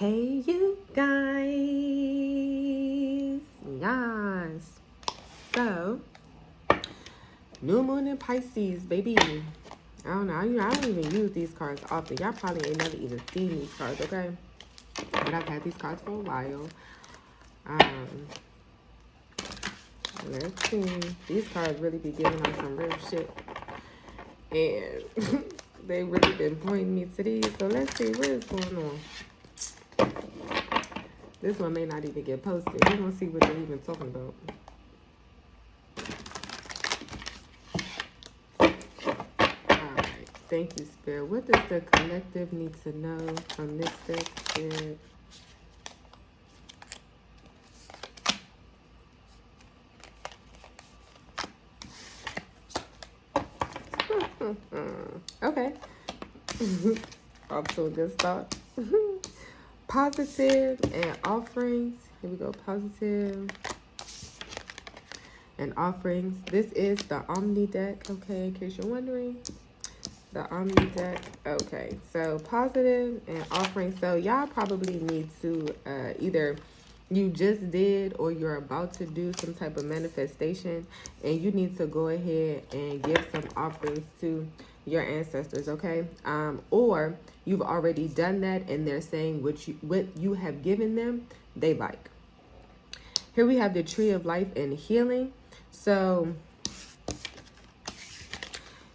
Hey, you guys. Yes. So, new moon in Pisces, baby. I don't know. I don't even use these cards often. Y'all probably ain't never even seen these cards, okay? But I've had these cards for a while. Let's see. These cards really be giving us some real shit. And they really been pointing me to these. So let's see what is going on. This one may not even get posted. We're going to see what they're even talking about. Alright. Thank you, Spirit. What does the collective need to know from this deck, Spirit? Okay. Off to a good start. Positive and offerings. Here we go. Positive and offerings. This is the Omni deck, okay, in case you're wondering. The Omni deck. Okay, so positive and offerings. So y'all probably need to either you just did or you're about to do some type of manifestation, and you need to go ahead and give some offerings to your ancestors, okay? Or you've already done that and they're saying what you have given them they like. Here we have the Tree of Life and Healing. So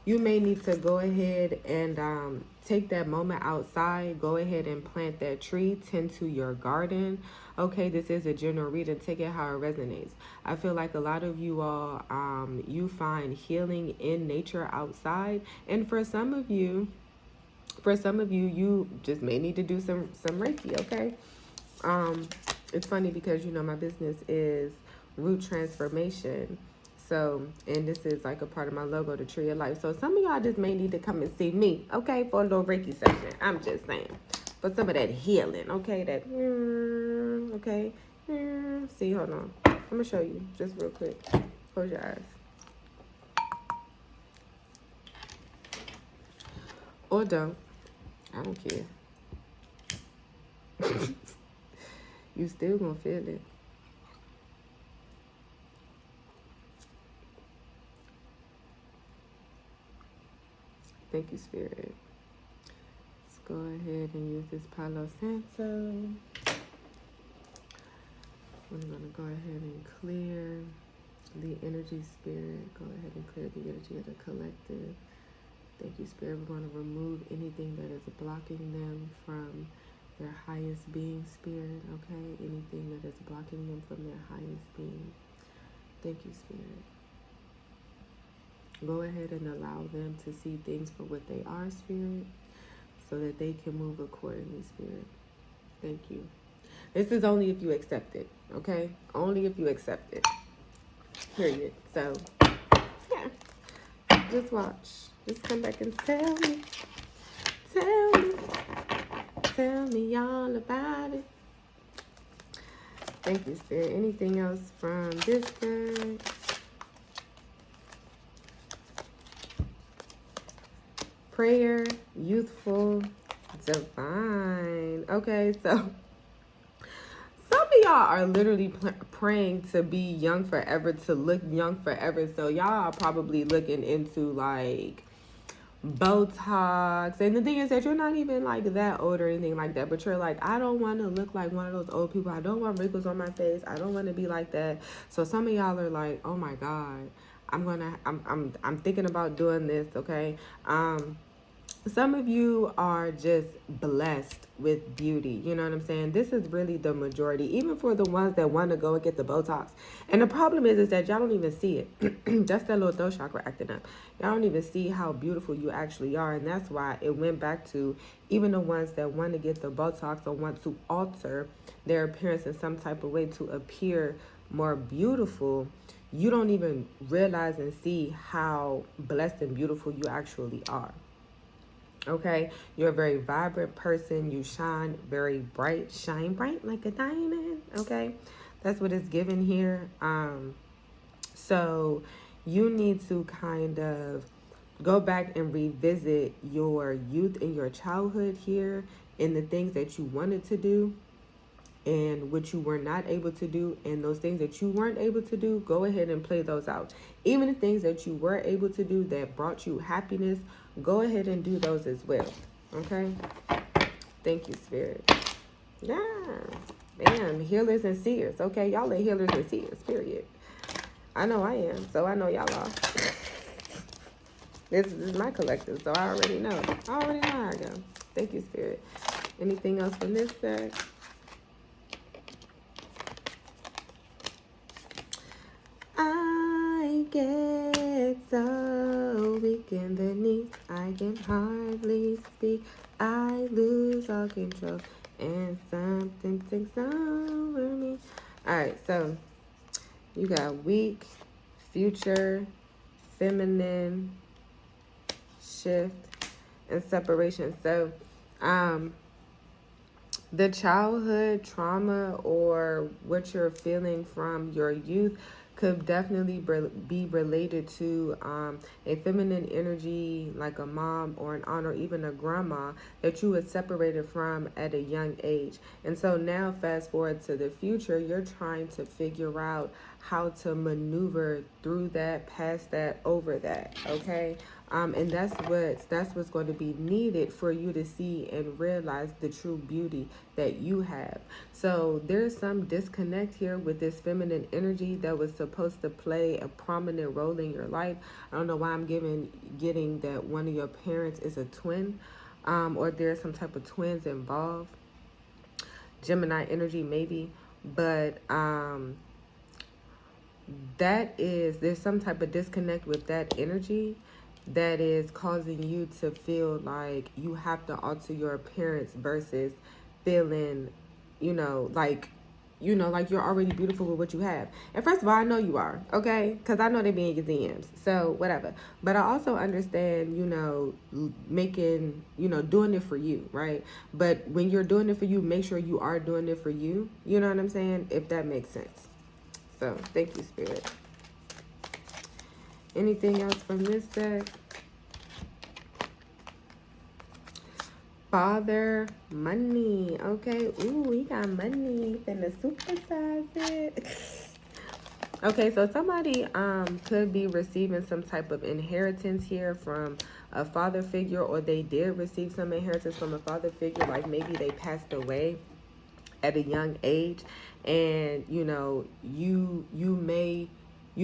you may need to go ahead and take that moment outside. Go ahead and plant that tree. Tend to your garden. Okay, this is a general reading. Take it how it resonates. I feel like a lot of you all, you find healing in nature outside. And for some of you, you just may need to do some Reiki, okay? It's funny because, you know, my business is root transformation. So, and this is like a part of my logo, the Tree of Life. So some of y'all just may need to come and see me, okay, for a little Reiki session. I'm just saying. For some of that healing, okay, that, okay. See, hold on. I'm going to show you just real quick. Close your eyes. Or don't. I don't care. You still going to feel it. Thank you, Spirit. Let's go ahead and use this Palo Santo. I'm going to go ahead and clear the energy, Spirit. Go ahead and clear the energy of the collective. Thank you, Spirit. We're going to remove anything that is blocking them from their highest being, Spirit. Okay? Anything that is blocking them from their highest being. Thank you, Spirit. Go ahead and allow them to see things for what they are, Spirit, so that they can move accordingly, Spirit. Thank you. This is only if you accept it, okay? Only if you accept it. Period. So, yeah. Just watch. Just come back and tell me. Tell me all about it. Thank you, Spirit. Anything else from this deck? Prayer, youthful, divine. Okay, so some of y'all are literally praying to be young forever, to look young forever. So y'all are probably looking into like Botox. And the thing is that you're not even like that old or anything like that, but you're like, I don't want to look like one of those old people. I don't want wrinkles on my face. I don't want to be like that. So some of y'all are like, oh my God, I'm thinking about doing this. Okay. Some of you are just blessed with beauty. You know what I'm saying? This is really the majority, even for the ones that want to go and get the Botox. And the problem is that y'all don't even see it. That's that little throat chakra acting up. Y'all don't even see how beautiful you actually are. And that's why it went back to even the ones that want to get the Botox or want to alter their appearance in some type of way to appear more beautiful. You don't even realize and see how blessed and beautiful you actually are. Okay, you're a very vibrant person. You shine very bright. Shine bright like a diamond. Okay, that's what it's given here. So you need to kind of go back and revisit your youth and your childhood here in the things that you wanted to do and what you were not able to do, and those things that you weren't able to do, go ahead and play those out. Even the things that you were able to do that brought you happiness, go ahead and do those as well. Okay? Thank you, Spirit. Yeah. Man, healers and seers. Okay, y'all are healers and seers, period. I know I am, so I know y'all are. This is my collective, so I already know. I already know how I go. Thank you, Spirit. Anything else from this deck? I get so weak in the knees, I can hardly speak. I lose all control, and something takes over me. Alright, so you got weak, future, feminine, shift, and separation. So, the childhood trauma or what you're feeling from your youth could definitely be related to a feminine energy, like a mom or an aunt or even a grandma that you were separated from at a young age. And so now fast forward to the future, you're trying to figure out how to maneuver through that, past that, over that, okay? And that's what's going to be needed for you to see and realize the true beauty that you have. So there's some disconnect here with this feminine energy that was supposed to play a prominent role in your life. I don't know why I'm getting that one of your parents is a twin, or there's some type of twins involved. Gemini energy maybe, but there's some type of disconnect with that energy that is causing you to feel like you have to alter your appearance versus feeling, like you're already beautiful with what you have. And first of all, I know you are, okay? Because I know they be in your DMs. So, whatever. But I also understand, making, doing it for you, right? But when you're doing it for you, make sure you are doing it for you. You know what I'm saying? If that makes sense. So, thank you, Spirit. Anything else from this deck? Father, money. Okay. Ooh, we got money. Finna supersize it. Okay, so somebody could be receiving some type of inheritance here from a father figure, or they did receive some inheritance from a father figure, like maybe they passed away at a young age, and you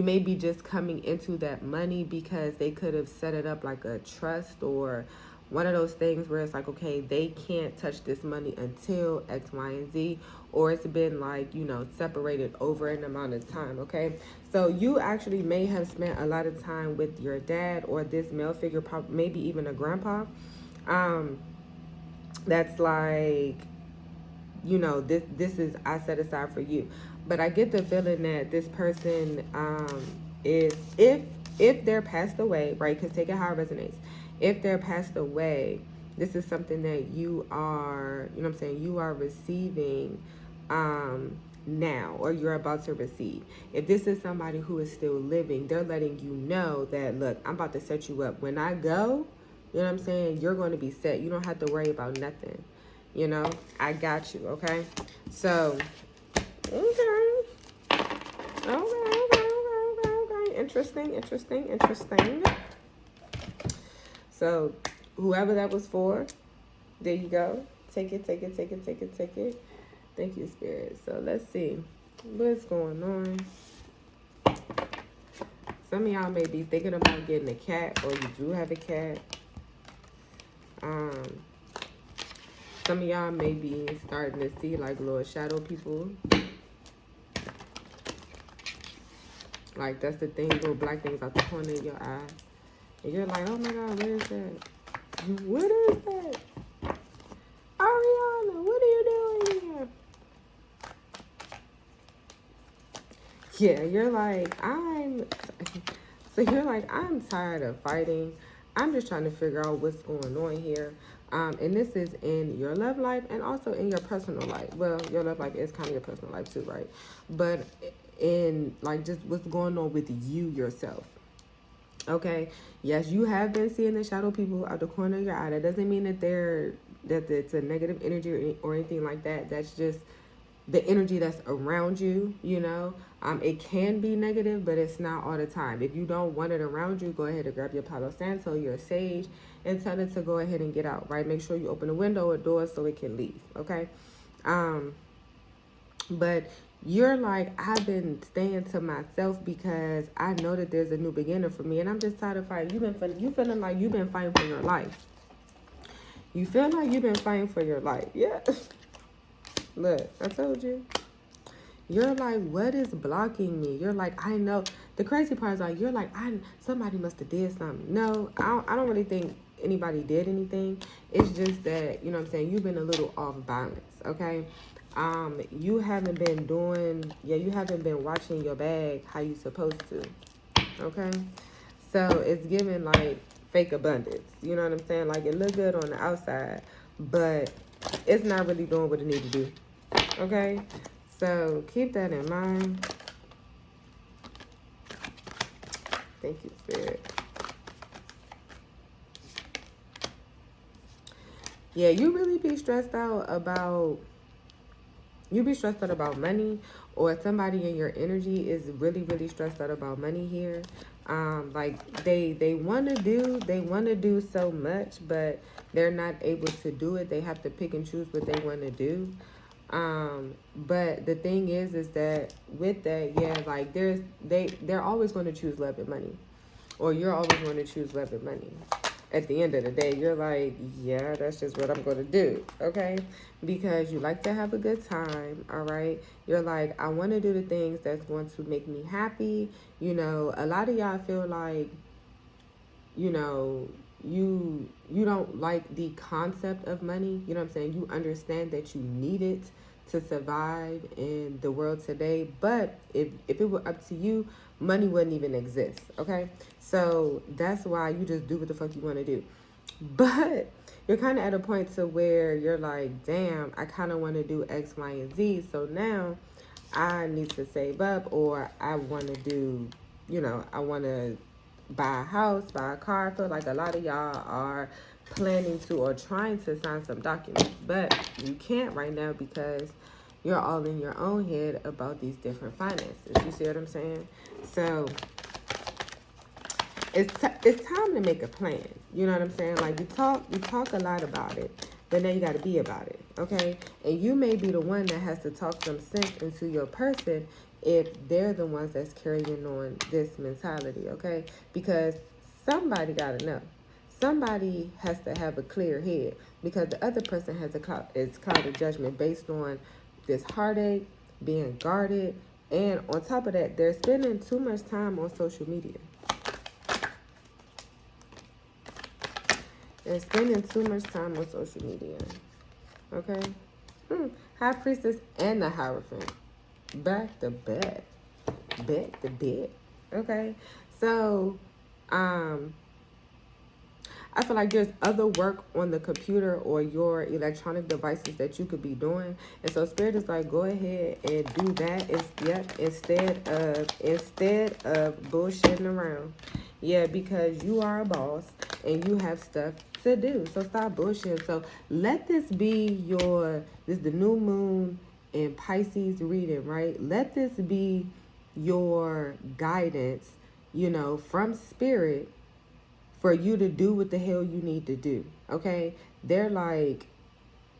may be just coming into that money because they could have set it up like a trust or one of those things where it's like, okay, they can't touch this money until X, Y, and Z, or it's been like, separated over an amount of time, okay? So you actually may have spent a lot of time with your dad or this male figure, maybe even a grandpa. That's like, this is I set aside for you. But I get the feeling that this person is, if they're passed away, right? Because take it how it resonates. If they're passed away, this is something that you are, you are receiving now, or you're about to receive. If this is somebody who is still living, they're letting you know that, look, I'm about to set you up. When I go, you're going to be set. You don't have to worry about nothing. I got you, okay? So, okay. Interesting. So, whoever that was for, there you go. Take it. Thank you, Spirit. So, let's see what's going on. Some of y'all may be thinking about getting a cat, or you do have a cat. Some of y'all may be starting to see like little shadow people. Like, that's the thing, little black things out the corner of your eye. And you're like, oh my God, what is that? What is that? Ariana, what are you doing here? Yeah, you're like, I'm tired of fighting. I'm just trying to figure out what's going on here. And this is in your love life and also in your personal life. Well, your love life is kind of your personal life too, right? But in like just what's going on with you yourself. Okay, yes, you have been seeing the shadow people out the corner of your eye. That doesn't mean that they're that it's a negative energy or anything like that. That's just the energy that's around you, you know. It can be negative, but it's not all the time. If you don't want it around you, go ahead and grab your Palo Santo, your sage, and tell it to go ahead and get out, right? Make sure you open a window or door so it can leave, okay? But you're like, I've been staying to myself because I know that there's a new beginning for me, and I'm just tired of fighting. You feeling like you've been fighting for your life. You feel like you've been fighting for your life. Yeah. Look, I told you. You're like, what is blocking me? You're like, I know. The crazy part is like, you're like, somebody must have did something. No, I don't really think anybody did anything. It's just that, you know what I'm saying, you've been a little off balance, okay? You haven't been you haven't been watching your bag how you supposed to, okay? So it's giving like fake abundance. You know what I'm saying? Like it look good on the outside, but it's not really doing what it need to do, okay? So keep that in mind. Thank you, Spirit. Yeah, you really be stressed out about money, or somebody in your energy is really stressed out about money here. Like they want to do so much, but they're not able to do it. They have to pick and choose what they want to do. But the thing is that with that, yeah, like they're always going to choose love and money, or you're always going to choose love and money. At the end of the day, you're like, yeah, that's just what I'm going to do, okay? Because you like to have a good time, all right? You're like, I want to do the things that's going to make me happy. You know, a lot of y'all feel like, you know, you don't like the concept of money. You know what I'm saying? You understand that you need it to survive in the world today. But if it were up to you, money wouldn't even exist, okay? So that's why you just do what the fuck you want to do. But you're kind of at a point to where you're like, damn, I kind of want to do X, Y, and Z. So now I need to save up, or I want to do, you know, I want to buy a house, buy a car. I feel like a lot of y'all are planning to or trying to sign some documents, but you can't right now because you're all in your own head about these different finances. You see what I'm saying? So it's time to make a plan. You know what I'm saying? Like you talk a lot about it, but now you got to be about it, okay? And you may be the one that has to talk some sense into your person if they're the ones that's carrying on this mentality, okay? Because somebody got to know. Somebody has to have a clear head, because the other person has is clouded judgment based on this heartache, being guarded, and on top of that, they're spending too much time on social media. They're spending too much time on social media. Okay? High Priestess and the Hierophant. Back to back. Back to back. Okay? So, I feel like there's other work on the computer or your electronic devices that you could be doing. And so Spirit is like, go ahead and do that. Instead of bullshitting around. Yeah, because you are a boss and you have stuff to do. So stop bullshitting. So let this be this is the new moon in Pisces reading, right? Let this be your guidance, you know, from Spirit, for you to do what the hell you need to do, okay? They're like,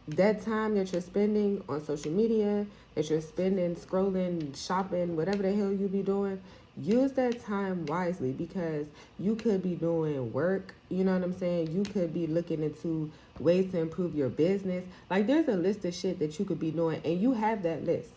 that time that you're spending on social media, that you're spending scrolling, shopping, whatever the hell you be doing, use that time wisely, because you could be doing work, you know what I'm saying? You could be looking into ways to improve your business. Like, there's a list of shit that you could be doing, and you have that list.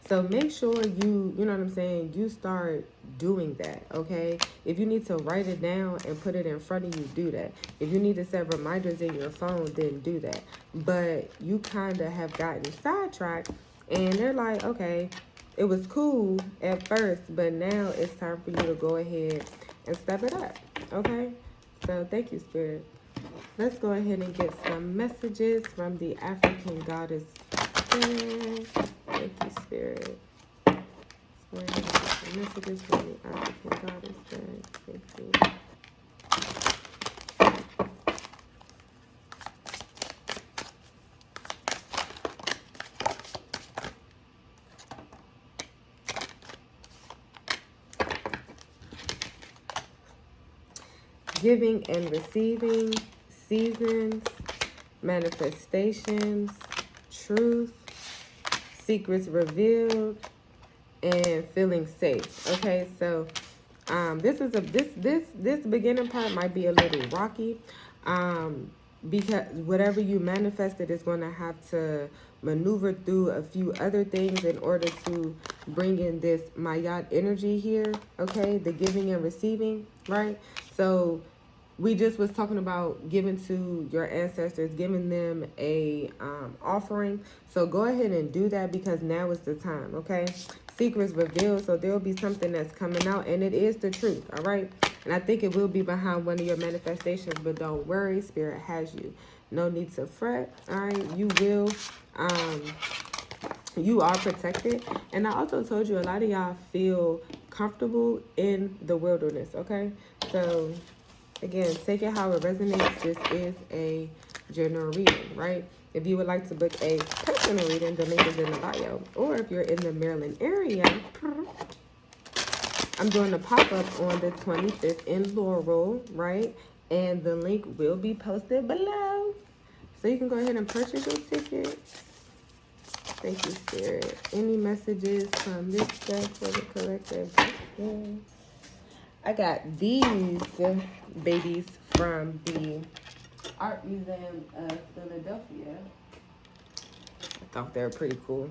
So make sure you know what I'm saying, you start doing that, okay? If you need to write it down and put it in front of you, do that. If you need to set reminders in your phone, then do that. But you kind of have gotten sidetracked, and they're like, okay, it was cool at first, but now it's time for you to go ahead and step it up, okay? So thank you, Spirit. Let's go ahead and get some messages from the African goddess. Thank you, Spirit. Messages from the African goddess. Thank you. giving and receiving, seasons, manifestations, truth, secrets revealed, and feeling safe. Okay, so this beginning part might be a little rocky, because whatever you manifested is going to have to maneuver through a few other things in order to bring in this Mayat energy here. Okay, the giving and receiving, right? So we just was talking about giving to your ancestors, giving them a offering. So go ahead and do that, because now is the time. Okay, secrets revealed, so there will be something that's coming out, and it is the truth. All right, and I think it will be behind one of your manifestations, but don't worry, spirit has you. No need to fret. All right, you are protected. And I also told you a lot of y'all feel comfortable in the wilderness. Okay, so again, take it how it resonates. This is a general reading, right? If you would like to book a personal reading, the link is in the bio. Or if you're in the Maryland area, I'm doing a pop-up on the 25th in Laurel, right? And the link will be posted below. So you can go ahead and purchase your tickets. Thank you, Spirit. Any messages from this deck for the collective? Yeah. I got these babies from the Art Museum of Philadelphia. I thought they were pretty cool.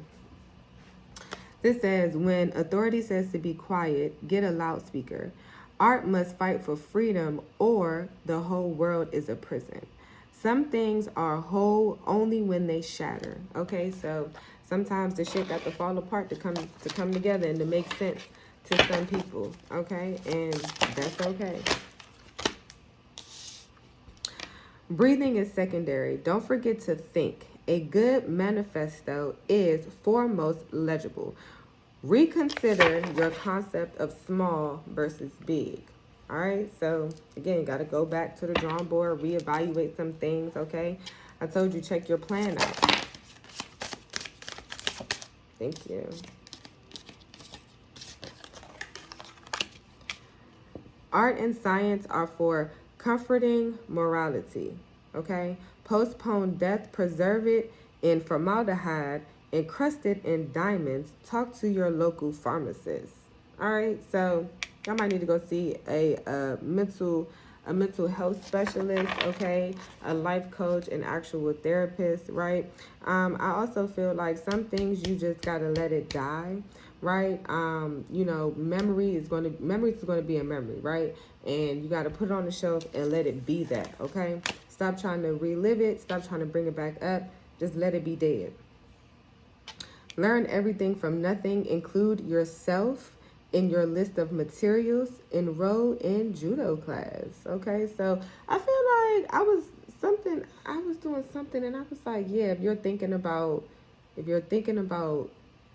This says, when authority says to be quiet, get a loudspeaker. Art must fight for freedom, or the whole world is a prison. Some things are whole only when they shatter. Okay, so sometimes the shit got to fall apart to come together and to make sense to some people. Okay, and that's okay. Breathing is secondary. Don't forget to think. A good manifesto is foremost legible. Reconsider your concept of small versus big. All right, so again, you got to go back to the drawing board, reevaluate some things, okay? I told you, check your plan out. Thank you. Art and science are for comforting morality, okay? Postpone death, preserve it in formaldehyde, encrust it in diamonds. Talk to your local pharmacist. All right, so y'all might need to go see a mental health specialist, okay, a life coach, an actual therapist, right? I also feel like some things you just gotta let it die, right? You know, memory is gonna be a memory, right? And you gotta put it on the shelf and let it be that, okay? Stop trying to relive it. Stop trying to bring it back up. Just let it be dead. Learn everything from nothing. Include yourself in your list of materials. Enroll in judo class. Okay, so I feel like I was doing something, and I was like, yeah, if you're thinking about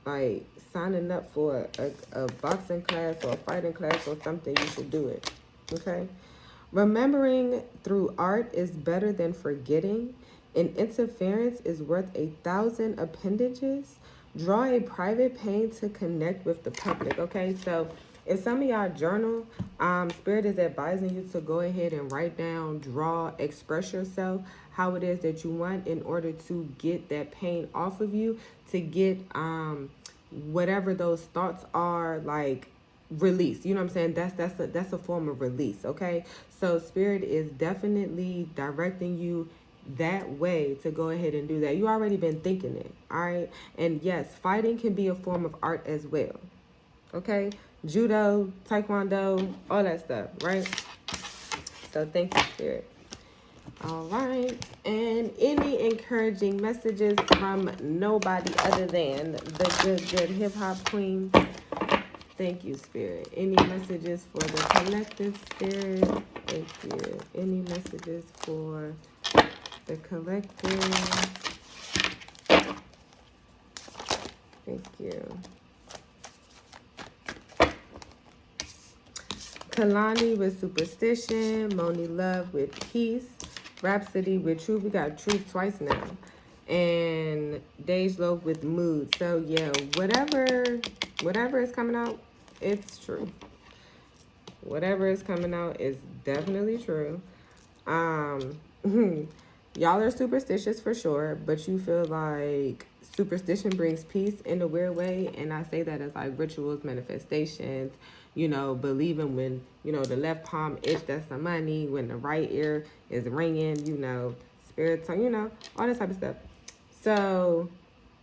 like signing up for a boxing class or a fighting class or something, you should do it. Okay. Remembering through art is better than forgetting. An interference is worth 1,000 appendages. Draw a private pain to connect with the public. Okay, so if some of y'all journal, Spirit is advising you to go ahead and write down, draw, express yourself how it is that you want in order to get that pain off of you, to get whatever those thoughts are, like, release. You know what I'm saying? That's a form of release. Okay, so Spirit is definitely directing you that way to go ahead and do that. You already been thinking it. All right, and yes, fighting can be a form of art as well. Okay, judo, taekwondo, all that stuff, right? So thank you, Spirit. All right, and any encouraging messages from nobody other than the good hip-hop queen? Thank you, Spirit. Any messages for the collective, Spirit? Thank you. Any messages for the collective? Thank you. Kalani with superstition. Moni Love with peace. Rhapsody with truth. We got truth twice now. And Dej Loaf with mood. So yeah, whatever is coming out, it's true. Whatever is coming out is definitely true. Um, y'all are superstitious for sure, but you feel like superstition brings peace in a weird way. And I say that as like rituals, manifestations, you know, believing when, you know, the left palm itch, that's the money, when the right ear is ringing, you know, spirit tongue, you know, all this type of stuff. So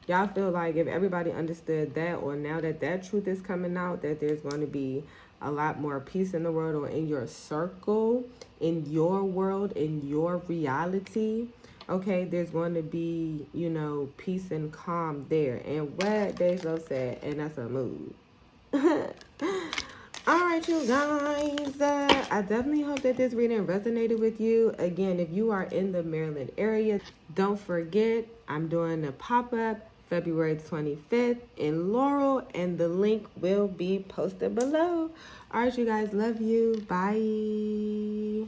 y'all feel like if everybody understood that, or now that that truth is coming out, that there's going to be a lot more peace in the world, or in your circle, in your world, in your reality. Okay, there's going to be, you know, peace and calm there. And what Dejo said, and that's a mood. All right, you guys. I definitely hope that this reading resonated with you. Again, if you are in the Maryland area, don't forget I'm doing a pop-up February 25th in Laurel, and the link will be posted below. All right, you guys. Love you. Bye.